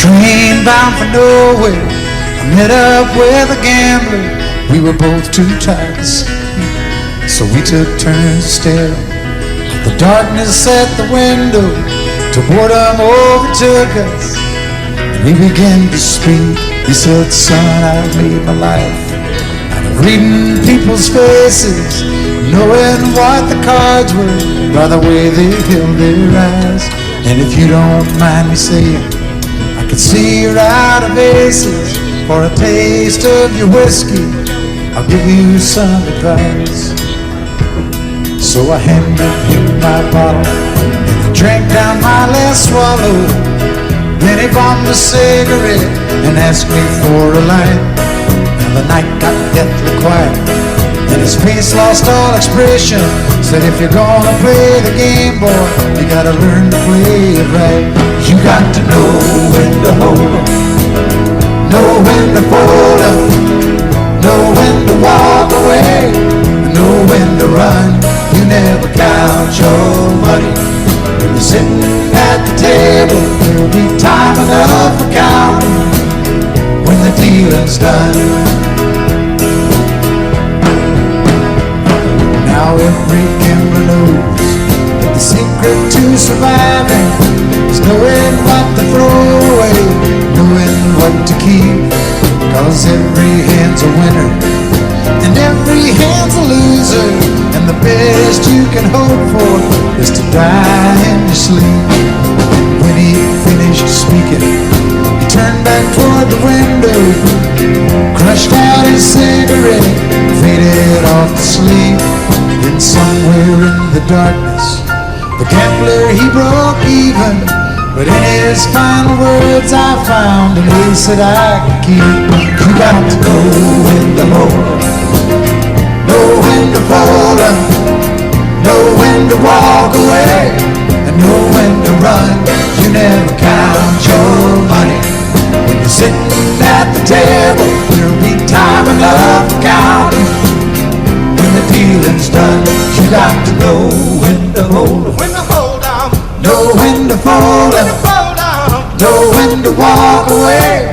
train bound for nowhere, I met up with a gambler. We were both too tired to sleep, so we took turns staring. The darkness at the window till boredom overtook us. We began to speak. He said, son, I've made my life out of reading people's faces, knowing what the cards were by the way they held their eyes. And if you don't mind me saying, I could see you're out of aces. For a taste of your whiskey, I'll give you some advice. So I handed him my bottle, and he drank down my last swallow. Then he bombed a cigarette and asked me for a light. And the night got deathly quiet, and his face lost all expression. Said, if you're gonna play the game, boy, you gotta learn to play it right. You got to know when to hold 'em, know when to fold 'em, know when to walk away, know when to run. You never count your money when you're sitting at the table. There'll be time enough for counting when the dealing's done. Now every gambler knows that the secret to surviving is knowing what to throw away, knowing what to keep. Cause every hand's a winner and every hand's a loser, and the best you can hope for is to die in your sleep. When he finished speaking, he turned back toward the window, crushed out his cigarette, faded off to sleep. Then somewhere in the darkness, the gambler, he broke even. But in his final words I found an ace that I could keep. You got to know when to hold 'em, know when to fold 'em, know when to walk away, and know when to run. You never count your money when you're sitting at the table. There'll be time enough for counting when the dealing's done. You got to know when to hold 'em, when to hold 'em, know when to fold 'em, know when to walk away,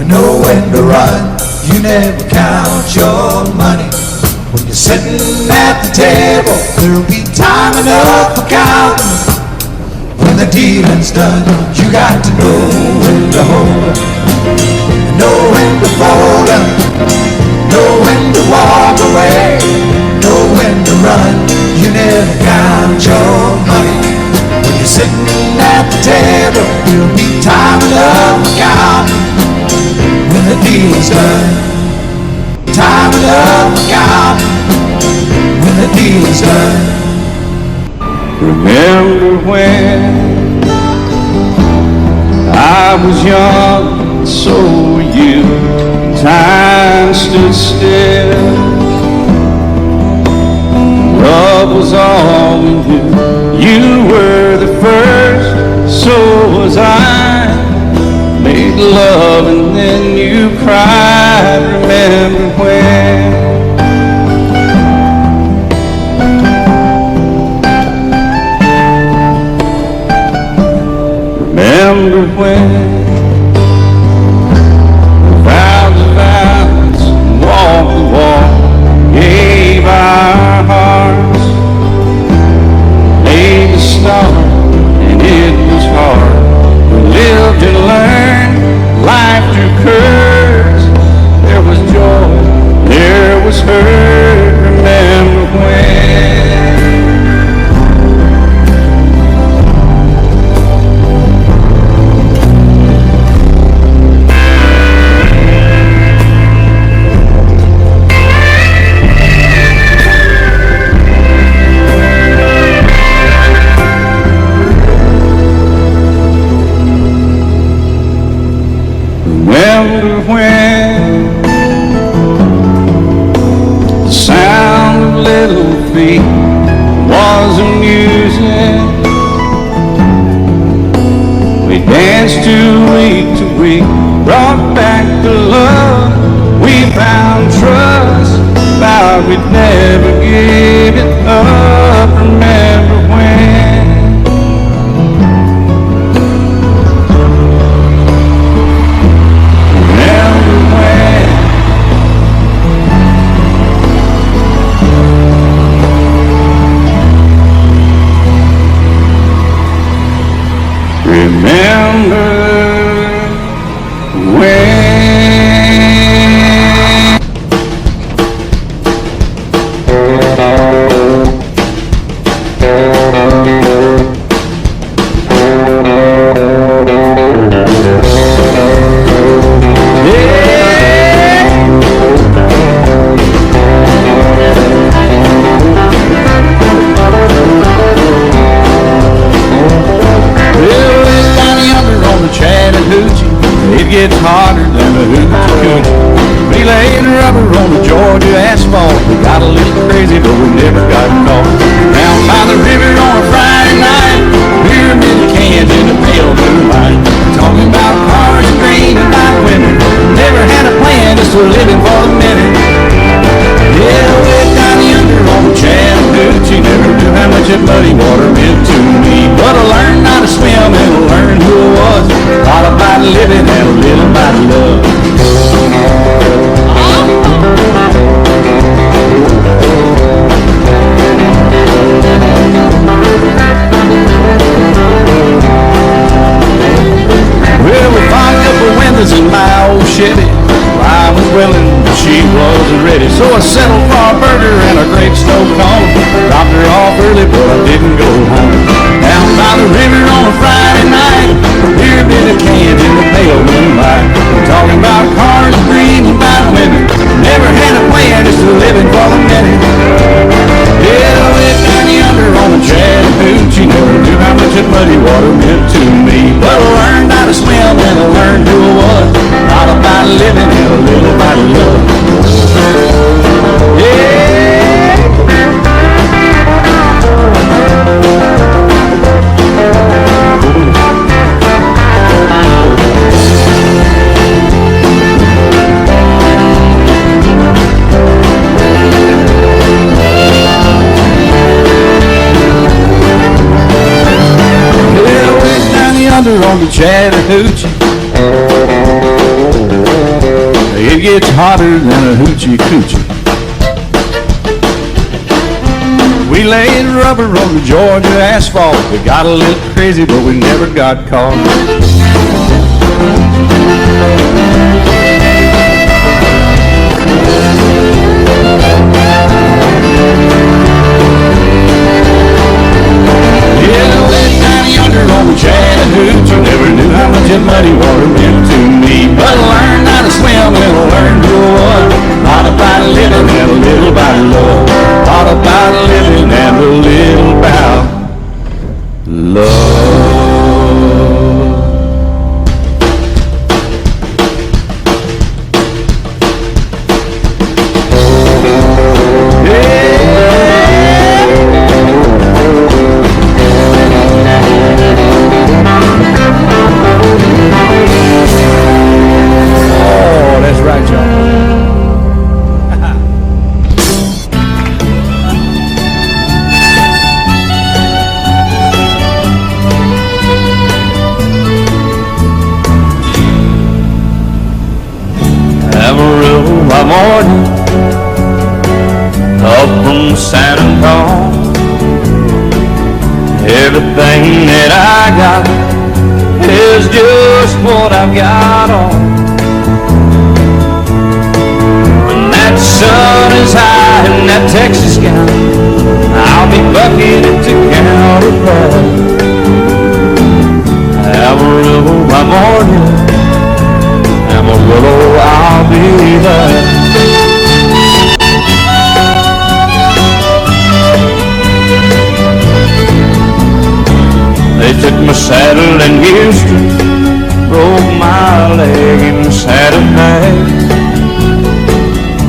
know when to run. You never count your money when you're sitting at the table. There'll be time enough for counting when the dealing's done. You got to know when to hold 'em, know when to fold 'em, know when to walk away, know when to run. You never count your money when you're sitting at the table. There'll be time enough for counting when the deal's done. Time enough for counting when the deal's done. Remember when I was young, so were you. Time stood still. Love was all we knew. You were the first, so was I. Made love and then you cried. Remember when? Remember when? We vowed the vows, walked the walk, gave our hearts, made the start, and it was hard. We lived and learned, life through curves. There was joy, there was hurt. Remember when? Remember when the sound of little feet was amusing. We danced to week, brought back the love. We found trust, vowed we'd never give it up. Remember when? than a hoochie coochie. We laid rubber on the Georgia asphalt. We got a little crazy, but we never got caught. Down by the river on a Friday night, pyramid cans in the pale moonlight. Talking about cars and green and night women. Never had a plan, just a living for the minute. Yeah, way down yonder on the Chattahoochee, never knew how much that muddy water meant to me. But I learned how to swim and I learned who I was. All about living and a little about love. Well, we fogged up the windows in my old Chevy. I was willing, but she wasn't ready. So I settled for a burger and a great snow cone. Dropped her off early, but I didn't go home. Down by the river on a Friday night, beer bit of cans in the pale moonlight. Talking about cars, green and white women. Never had a plan, just a living for the minute. Yeah, I lived down yonder on the Chattahoochee. Never knew how much that muddy water meant to me. But I learned how to swim and I learned who I was. All about living and a little about love. Yeah. Yeah, way down yonder on the Chattahoochee. It gets hotter than a hoochie coochie. We laid rubber on the Georgia asphalt. We got a little crazy, but we never got caught. Yeah, way down yonder on the Chattahoochee. Never knew how much that muddy water meant to me. But I learned how to swim and I learned who I was. All about living and a little about love. All about living and a little about love. Morning up from San Antonio. Everything that I got is just what I've got on. When that sun is high in that Texas sky, I'll be bucketed to counterpart. Amarillo by morning, Amarillo I'll be there. They took my saddle in Houston, broke my leg in Saturday.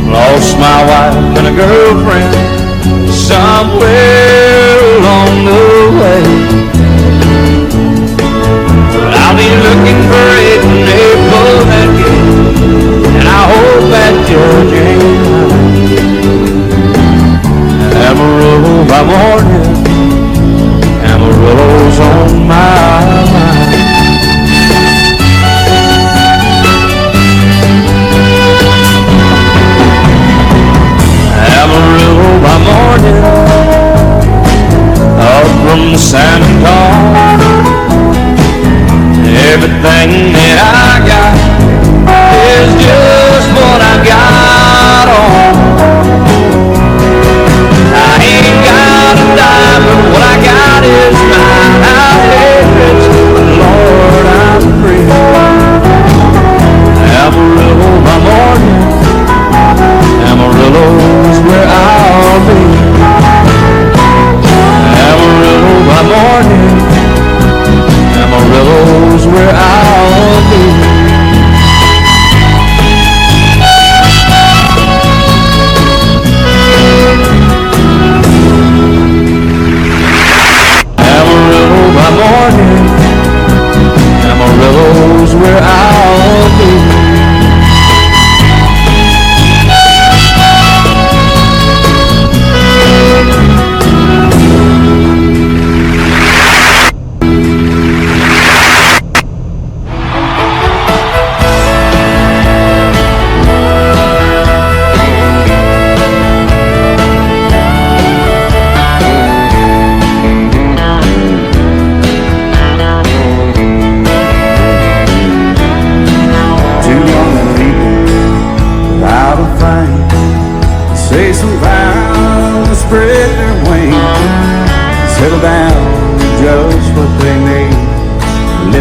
Lost my wife and a girlfriend somewhere along the way. But I'll be looking for it when they pull that gate, and I hope that judge ain't lying. Amarillo by morning, Amarillo's on my mind. Amarillo by morning, up from the San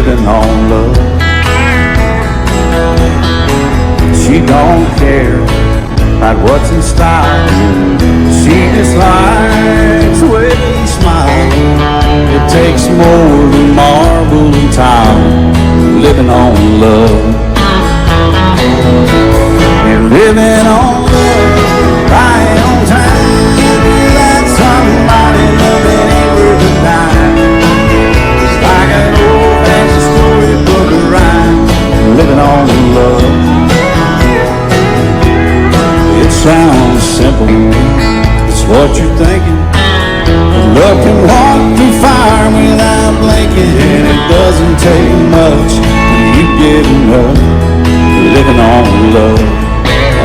living on love. She don't care about what's in style. She just likes the way he smiles. It takes more than marble and tile, living on love. And living on love, right on time. That somebody loving ain't worth a dime. It's like an old-fashioned storybook rhyme, living on love. It sounds simple, it's what you're thinking. Love can walk through fire without blinking, and it doesn't take much when you get enough, living on love.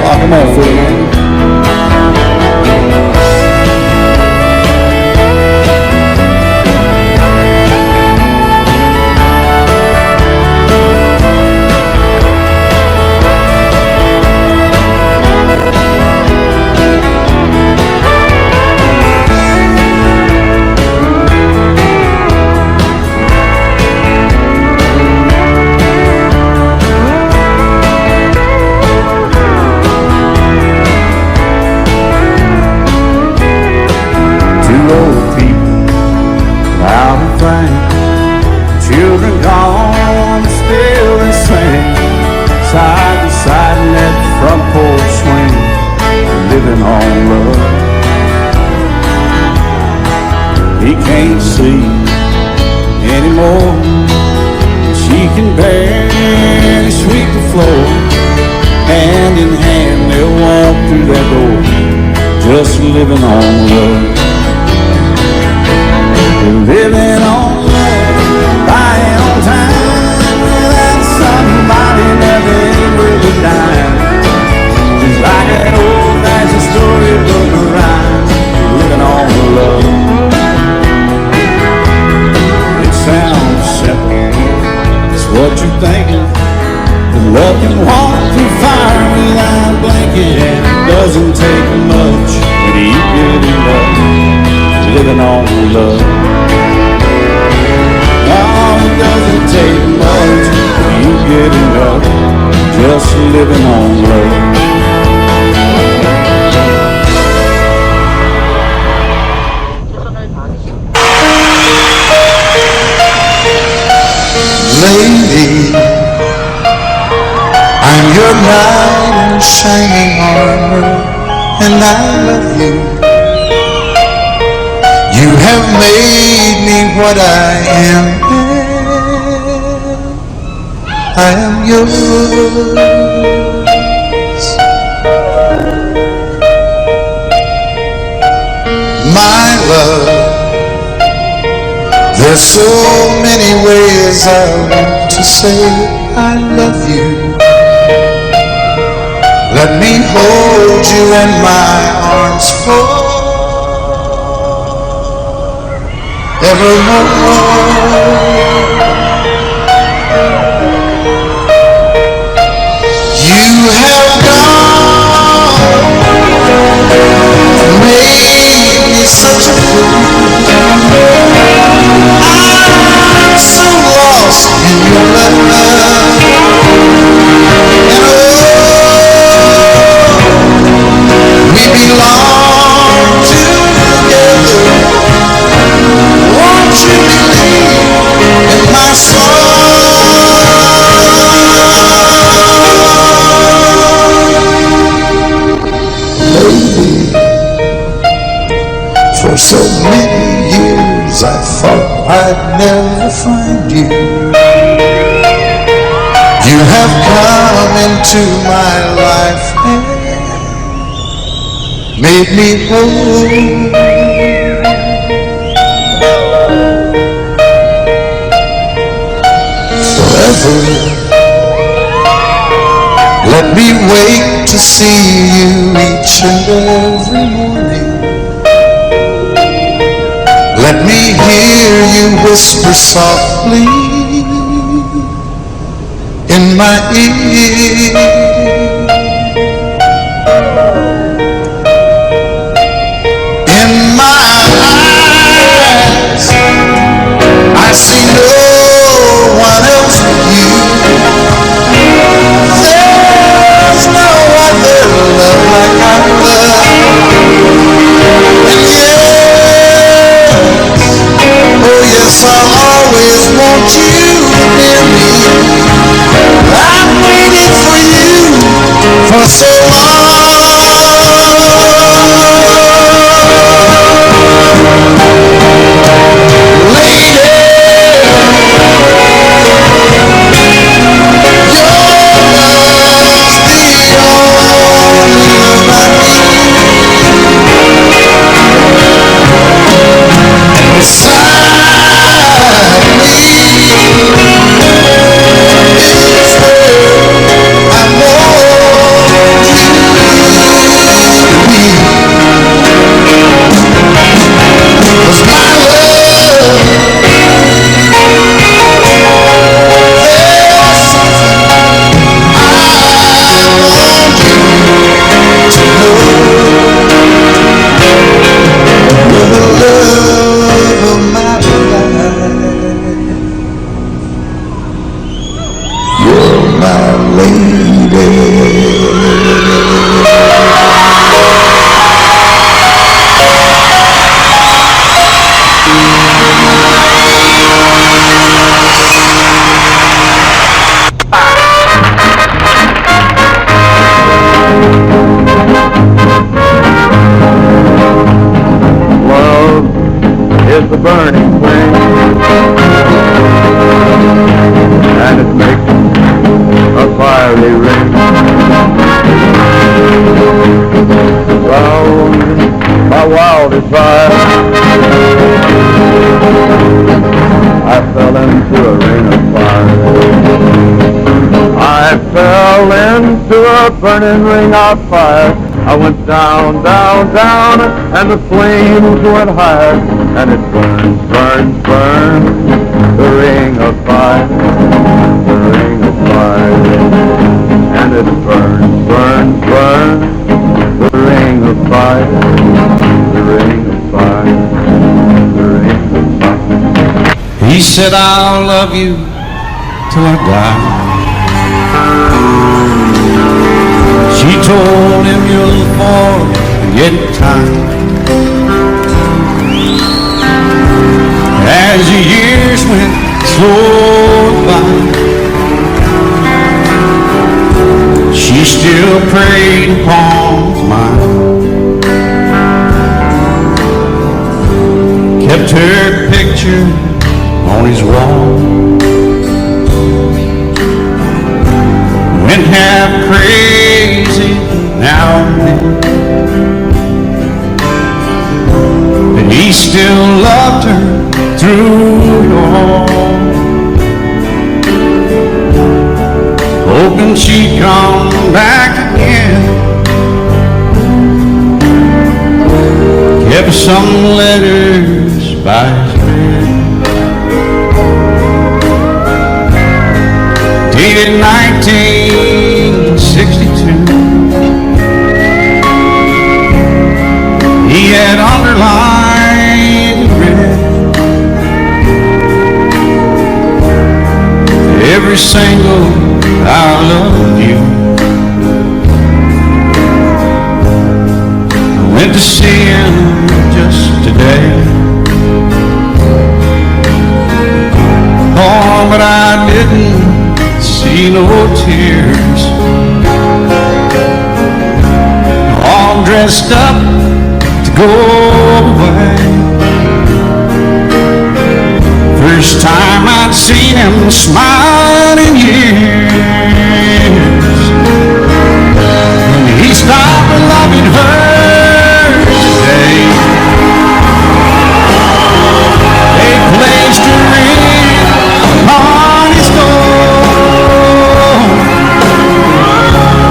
Oh, come on, Phil, man. Children gone, still they sing, side to side in that front porch swing, living on love. He can't see anymore, she can barely sweep the floor. Hand in hand they'll walk through that door, just living on love. Living on right on time, without somebody never ain't worth a dime. It's like an old-fashioned storybook rhyme, living on love. It sounds simple, it's what you're thinking. That love can walk through fire without blinking, and it doesn't take much when you get enough, living on love. It doesn't take much when you get enough, just living on love. Lady, I'm your knight in shining armor, and I love you. You have made me what I am. I am yours. My love, there's so many ways I want to say I love you. Let me hold you in my arms forevermore. You have gone, made me such a fool. I'm so lost in your love, and oh, we belong together. Won't you believe in my song? For so many years I thought I'd never find you. You have come into my life and made me whole. Forever, let me wake to see you each and every morning. Let me hear you whisper softly in my ear. In my eyes, I see no one else a burning ring of fire. I went down, down, down, and the flames went higher, and it burned, burned, burned, the ring of fire, the ring of fire, and it burned, burned, burned, the ring of fire, the ring of fire, the ring of fire. He said, I'll love you till I die. She told him, you'll forget time. As the years went slowly by, she still preyed upon his mind. Kept her picture on his wall. Went half crazy now and then, but he still loved her through it all, hoping she'd come back again. Kept some letters by his bed, dated 1962. He had underlined red every single I love you. I went to see him just today. Oh, but I didn't see no tears. All dressed up to go away. First time I'd seen him smile in years. And he stopped loving her today. They placed a ring on his door,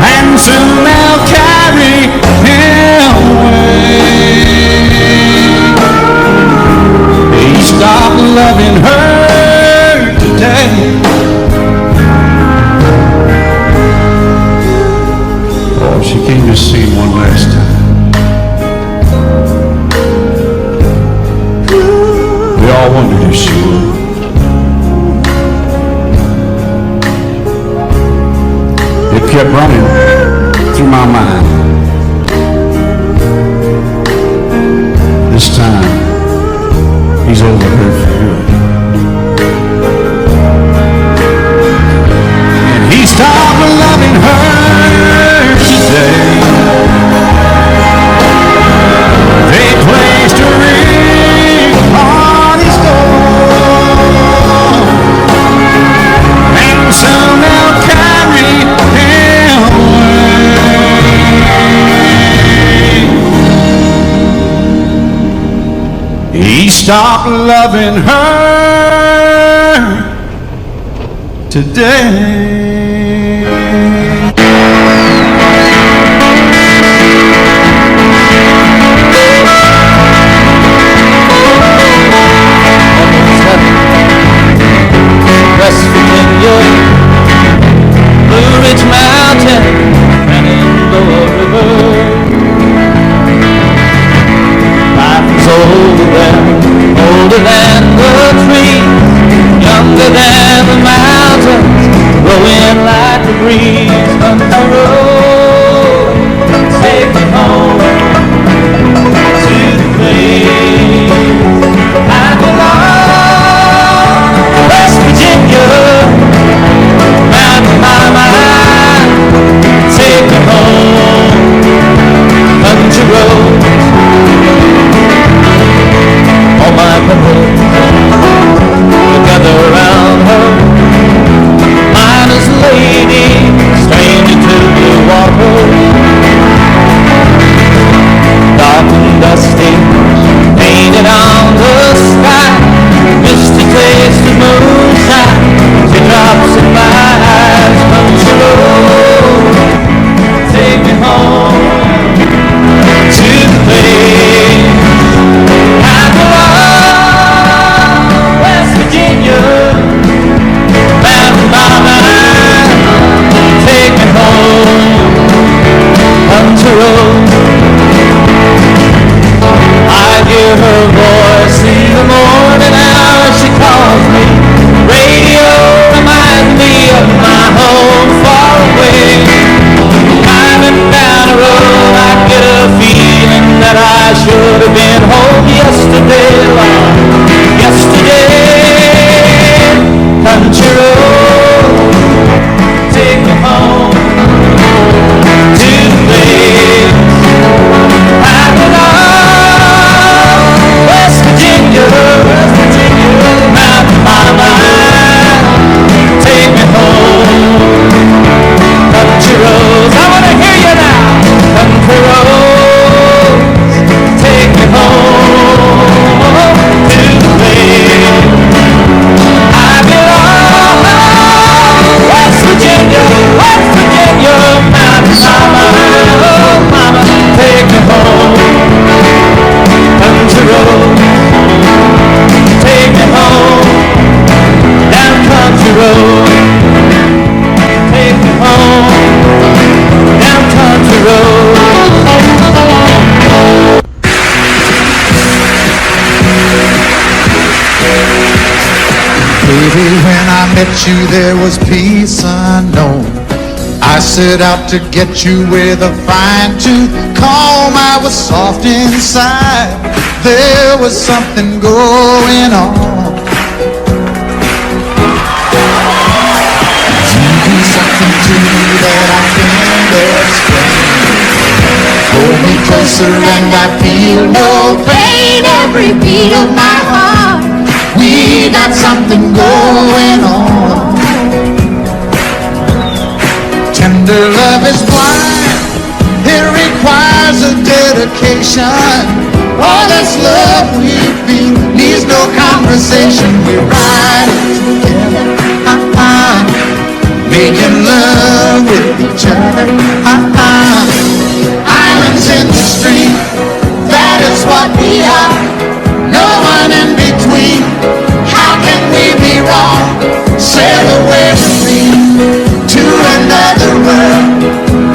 and soon they'll carry him away. He stopped loving her today. Oh, she came to see him one last time. We all wondered if she would. It kept running through my mind. This time, he's over her for good. And he stopped loving her today. They placed a ring on his door, and soon they'll carry him away. He stopped loving her today. West Virginia, Blue Ridge Mountain, Shenandoah River. Life is older than the trees, younger than the mountains, growing road. I hear her voice in the morning hours, she calls me. Radio reminds me of my home far away. Driving down the road, I get a feeling that I should have been home yesterday, Lord, yesterday. Country road, take me home to the place I belong. West Virginia, Mountain Mama, take me home. Country roads, I want to hear you now. Country roads, take me home to the place I belong. West Virginia, Mountain Mama, oh Mama, take me home. Country roads, take me home. Down country road, take me home. Down country road. Baby, when I met you there was peace unknown. I set out to get you with a fine tooth comb. I was soft inside, there was something going on. You do something to me that I can't explain. Hold me closer and I feel no pain. Every beat of my heart, we got something going on. Tender love is blind, it requires a dedication. All this love we feel needs no conversation. We ride together, making love with each other. Islands in the stream, that is what we are. No one in between. How can we be wrong? Sail away with me to another world,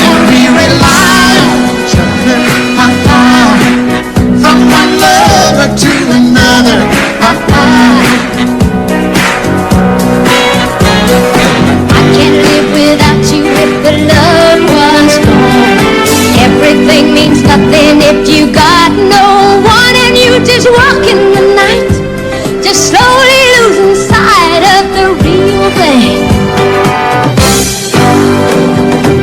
and we rely on each other. From one lover to another. I can't live without you if the love was gone. Everything means nothing if you got no one, and you just walk in the night, just slowly losing sight of the real thing.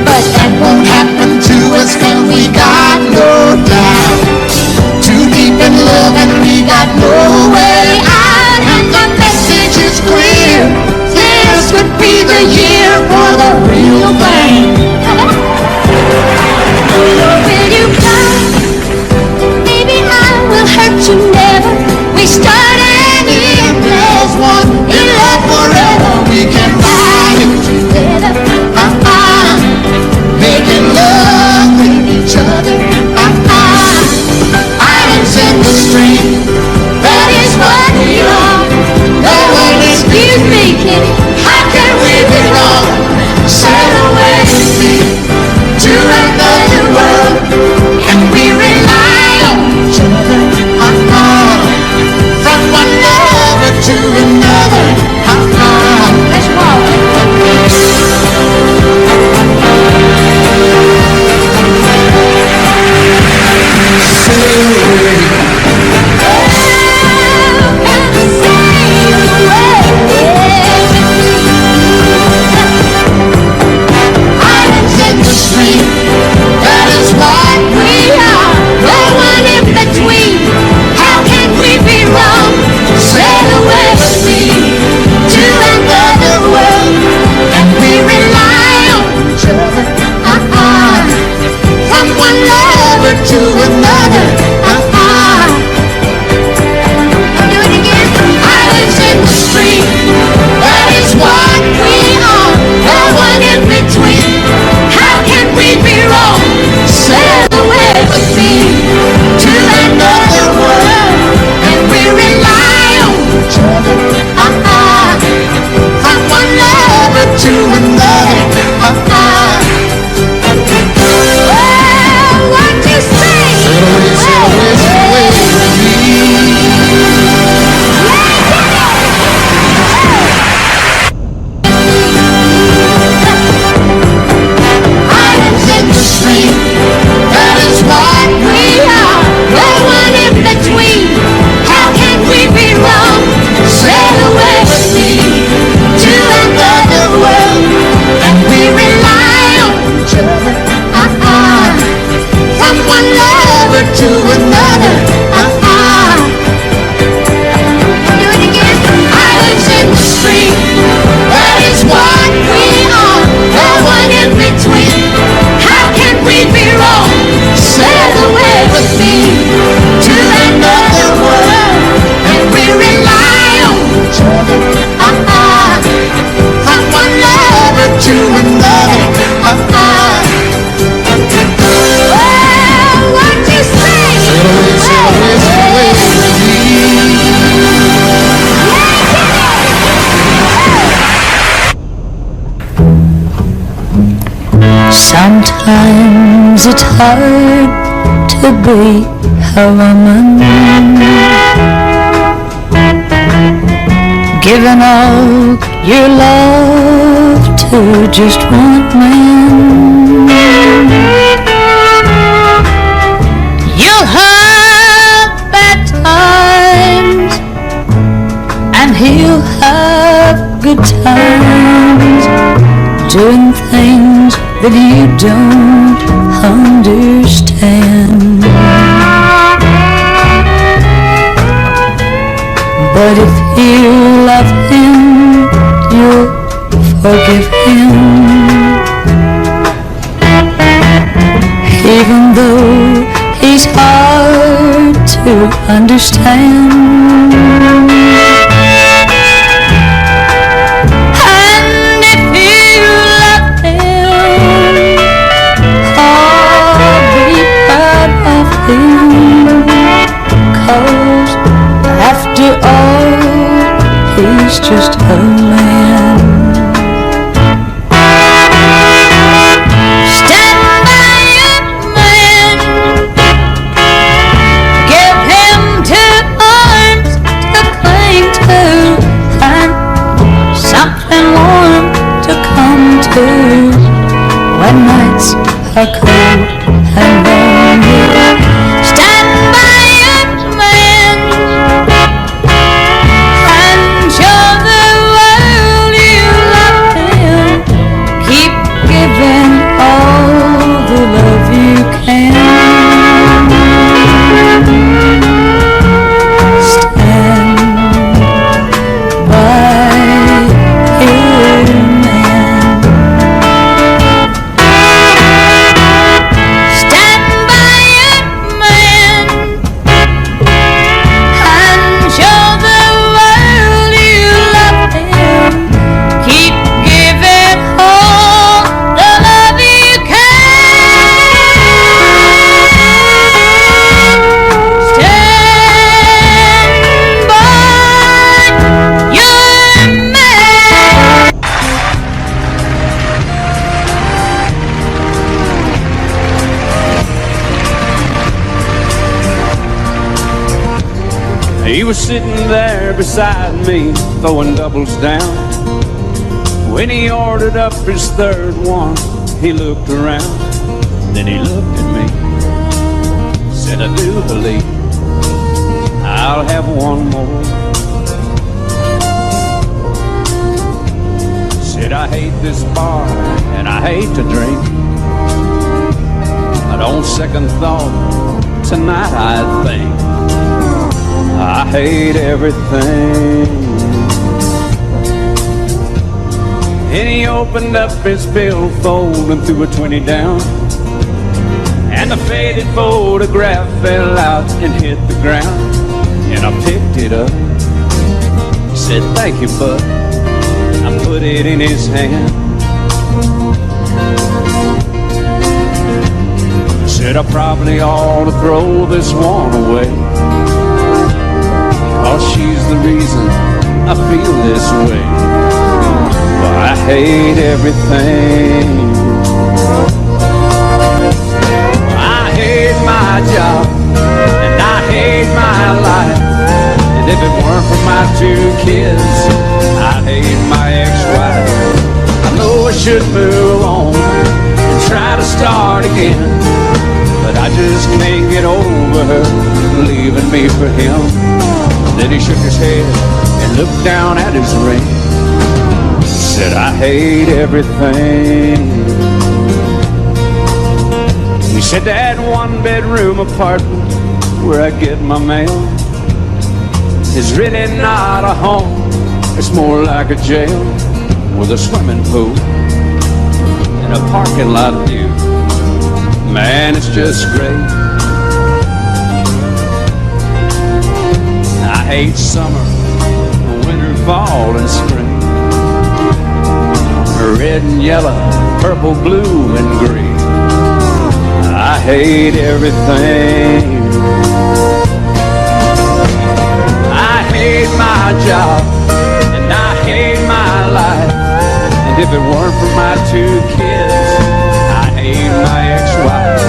But that won't happen to us when we got no doubt. Too deep in love and we got no way out. And the message is clear, this could be the year for the real thing. will you come? Maybe I will hurt you never. We started in There's one in love forever. We can ride together. making love with each other. Islands in the stream, That is what we are. No one excuse me, Kitty. How can we be wrong? sail away with me to another world, and we rely on each other. From one lover to another. Let's walk. Sail away. Islands in the stream, that is what we are. No one in between. How can we be wrong? Sail away with me to another world, and we rely on each other. From one lover to another. Do it again. Islands in the stream, that is what we are. No one in between. How can we be wrong? Sail away with me to another world, and we rely on each other. From one lover to another. Well, Sometimes it's hard to be a woman, giving all your love to just one man. You'll have bad times and he'll have good times, doing things that you don't understand. But if you love him, you'll forgive him, even though he's hard to understand. And if you love him, oh, be proud of him, 'cause after all, he's just a man. Stand by your man, give him 2 arms to cling to, and something warm to come to when nights are cold and lonely. Stand by your man and show the world you love him. Keep giving all the love you can. Stand by your man. Stand by your man and show the world you love him. Keep giving all the love you can. Stand by your man. He was sitting there beside me, throwing doubles down. When he ordered up his third one, he looked around. Then he looked at me, said, I do believe I'll have one more. Said, I hate this bar and I hate to drink, but on second thought, tonight I think I hate everything. And he opened up his billfold and threw a 20 down, and the faded photograph fell out and hit the ground. And I picked it up, said, thank you, bud. I put it in his hand. Said, I probably ought to throw this one away, 'cause she's the reason I feel this way. Well, I hate everything. I hate my job and I hate my life, and if it weren't for my 2 kids, I hate my ex-wife. I know I should move on and try to start again, but I just can't get over her leaving me for him. Then he shook his head and looked down at his ring, said, I hate everything. He said, that 1-bedroom apartment where I get my mail is really not a home, it's more like a jail, with a swimming pool and a parking lot view. Man, it's just great. I hate summer, winter, fall, and spring, red and yellow, purple, blue, and green. I hate everything. I hate my job and I hate my life, and if it weren't for my 2 kids, I hate ain't my ex-wife.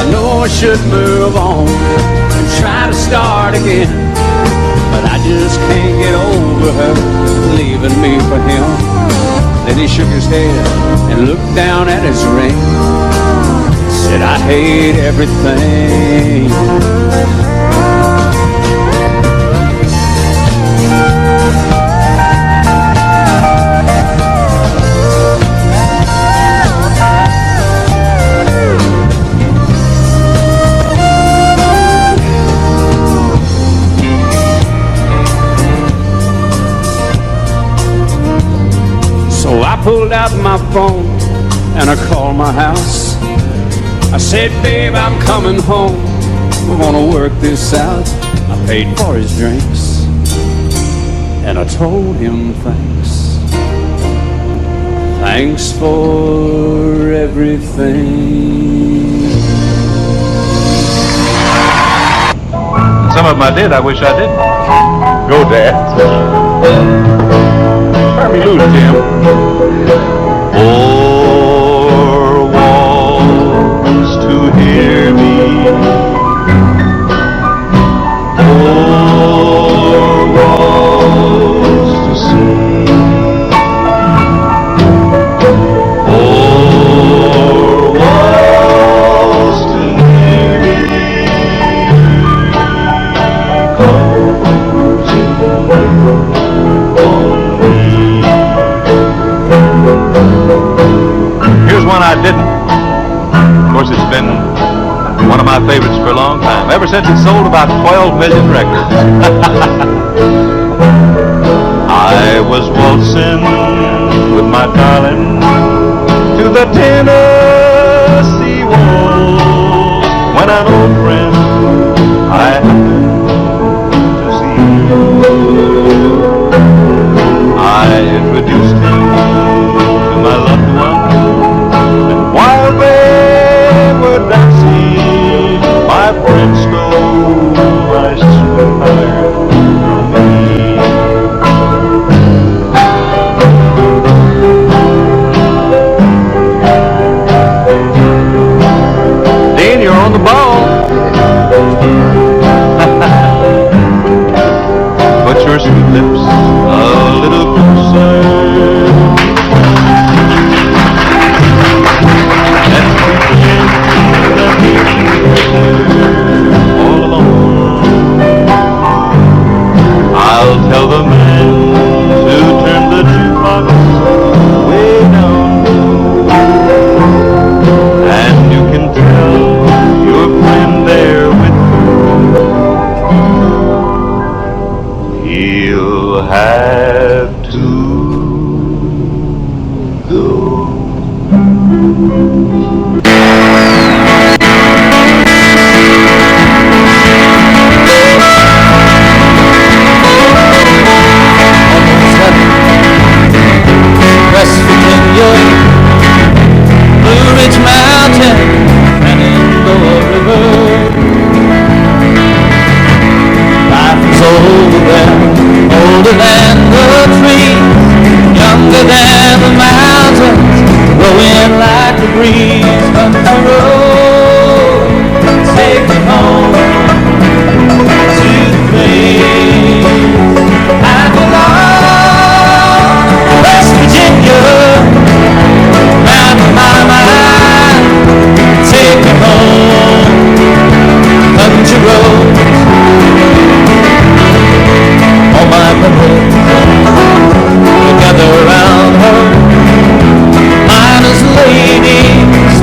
I know I should move on and try to start again, but I just can't get over her leaving me for him. Then he shook his head and looked down at his ring, said, I hate everything. So I pulled out my phone and I called my house. I said, babe, I'm coming home. We're gonna work this out. I paid for his drinks and I told him thanks. Thanks for everything. Some of them I did, I wish I didn't. Go, Dad. Turn me loose, Jim. Four walls to hear me. Four walls to see. Four walls to hear me. Here's one I didn't. Of course, it's been one of my favorites for a long time, ever since it sold about 12 million records. I was waltzing with my darling to the Tennessee waltz when an old friend I happened to see. I introduced him to my loved one, and while they were dancing, my friend stole my sweetheart from me. Dean, you're on the ball. Put your sweet lips a little closer. Let's pretend that we're all alone. I'll tell the man to turn the jukebox way down low, and you can tell your friend there with you, he'll have to go. West Virginia, Blue Ridge Mountain, Shenandoah River. Life is older than the trees, younger than the mountains, blowing like the breeze. Country road, take me home to the place I belong. West Virginia, round my mind, take me home. Country road, all my memories together around her. Miner's ladies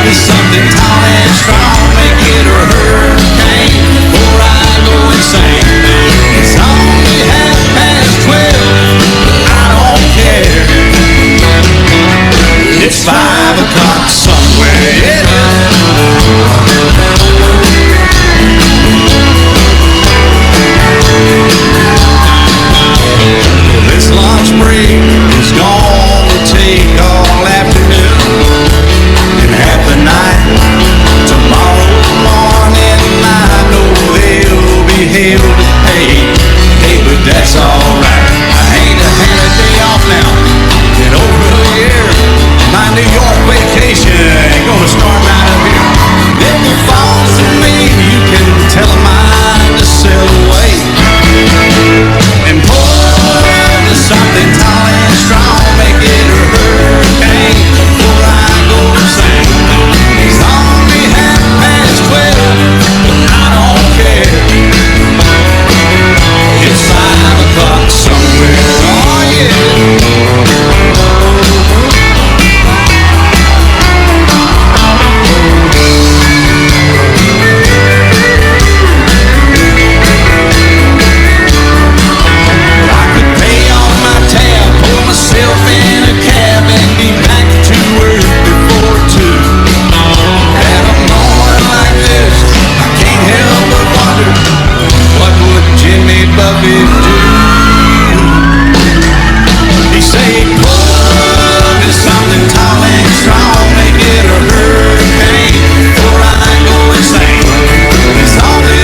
is something tall and strong, make it a hurricane before I go insane. It's only 12:30, I don't care. It's 5 o'clock somewhere, yeah. This lunch break is gonna take all afternoon and half the night. Tomorrow morning I know they'll be held to pay. Hey, but that's alright. I ain't had a day off now in over a year. My New York vacation ain't gonna start right up here. If it falls to me, you can tell them mine to sail away. And pour something tall and strong, make it a hurricane before I go insane. It's only 12:30, but I don't care. It's 5 o'clock somewhere, oh yeah. In a cab and be back to work before 2. At a moment like this, I can't help but wonder, what would Jimmy Buffett do? He say, pull is something tall and strong, make it a hurricane before I go insane. It's only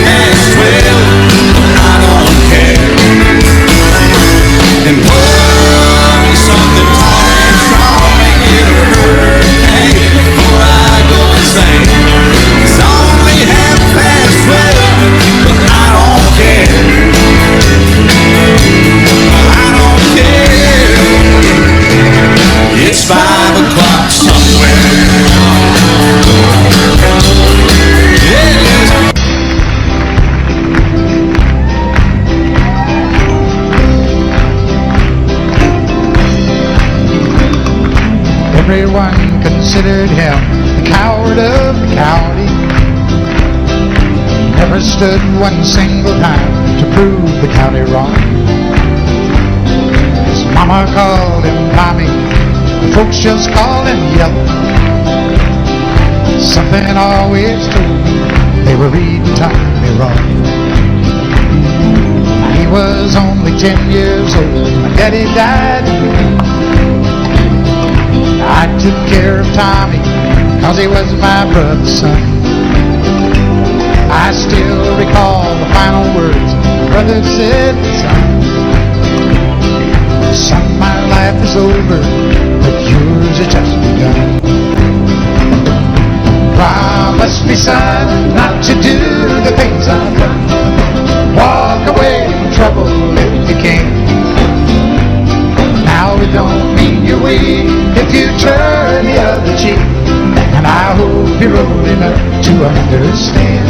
12:30, I don't care. And something tall and strong, make it a hurricane before I go insane. It's only 12:30, but I don't care. I don't care. It's 5 o'clock somewhere. Yeah, it is. Everyone considered him the coward of the county. Never stood one single time to prove the county wrong. His mama called him Tommy, the folks just called him Yellow. Something always told me they were reading Tommy wrong. He was only 10 years old when Daddy died. I took care of Tommy, cause he was my brother's son. I still recall the final words my brother said to son. Son, my life is over, but yours has just begun. Promise me, son, not to do the things I've done. Walk away from trouble if you can. Now it don't mean you're weak if you turn the other cheek. And I hope you're old enough to understand.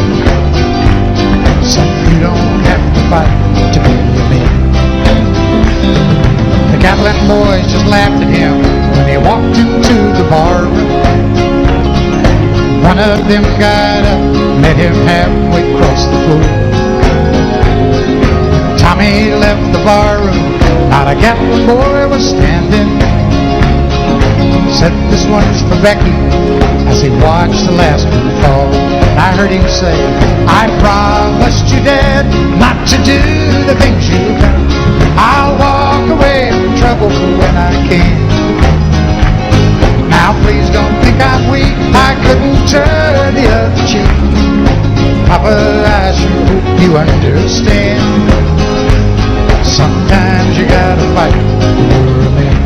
Son, you don't have to fight to be a man. The Gatlin boys just laughed at him when he walked into the bar room. One of them got up, met him halfway across the floor. Tommy left the bar room, not a Gatlin boy was standing. Said, this one's for Becky, as he watched the last one fall. And I heard him say, I promised you, Dad, not to do the things you've done. I'll walk away from trouble when I can. Now please don't think I'm weak, I couldn't turn the other cheek. Papa, I sure hope you understand. Sometimes you gotta fight for a man.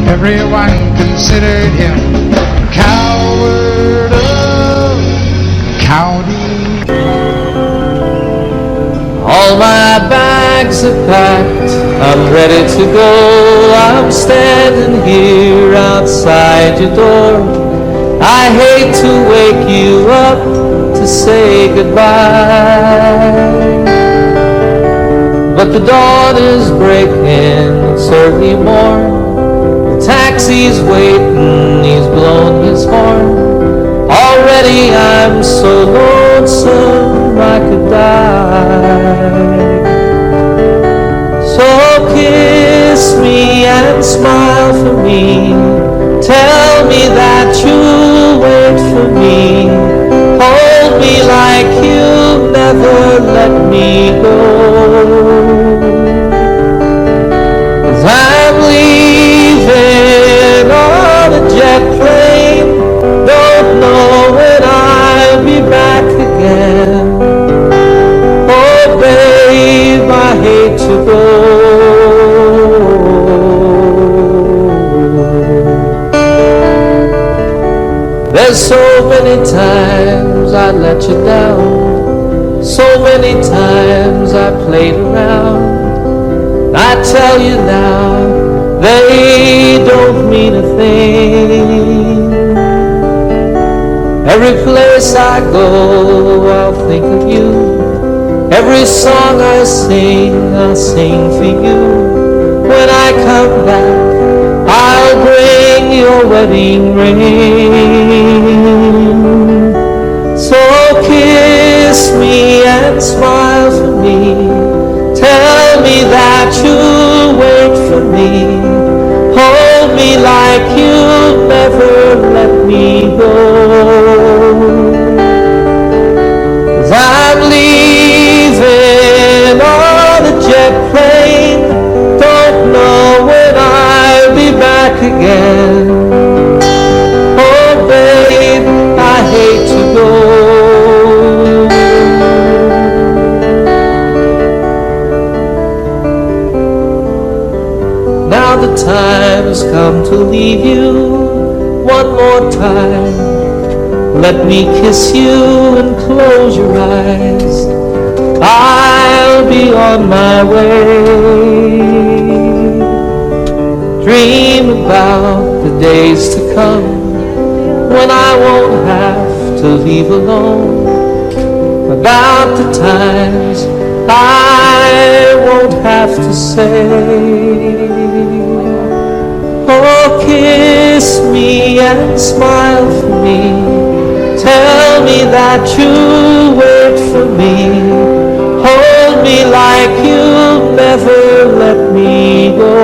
Everyone considered him coward of the county. All my bags are packed, I'm ready to go. I'm standing here outside your door. I hate to wake you up to say goodbye, but the dawn is breaking, it's early morn. Taxi's waiting, I'm so lonesome I could die. So kiss me and smile for me. Tell me that you'll wait for me. Hold me like you'll never let me go. 'Cause I'm leaving on a jet plane. Don't know when I'll be back again. Oh babe, I hate to go. There's so many times I let you down. So many times I played around. I tell you now, they don't mean a thing. Every place I go, I'll think of you. Every song I sing, I'll sing for you. When I come back, I'll bring your wedding ring. So kiss me and smile for me. Tell me that you'll wait for me. Hold me like you'll never let me go. 'Cause I'm leaving on a jet plane. Don't know when I'll be back again. Oh babe, I hate to go. Now the time's come to leave you one more time. Let me kiss you and close your eyes. I'll be on my way. Dream about the days to come when I won't have to leave alone. About the times I won't have to say, oh kiss me and smile for me. Tell me that you'll wait for me. Hold me like you'll never let me go.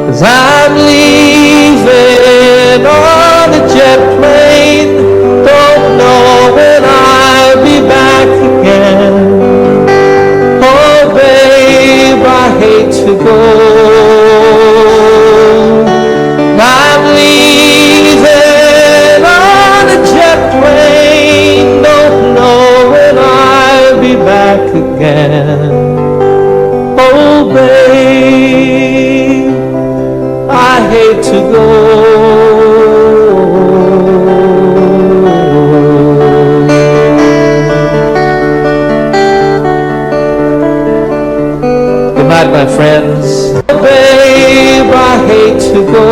'Cause I'm leaving on a jet plane. Don't know when I'll be back again. Oh babe, I hate to go. I'm leaving on a jet plane. Don't know when I'll be back again. Oh babe, I hate to go. Good night, my friends. Oh babe, I hate to go.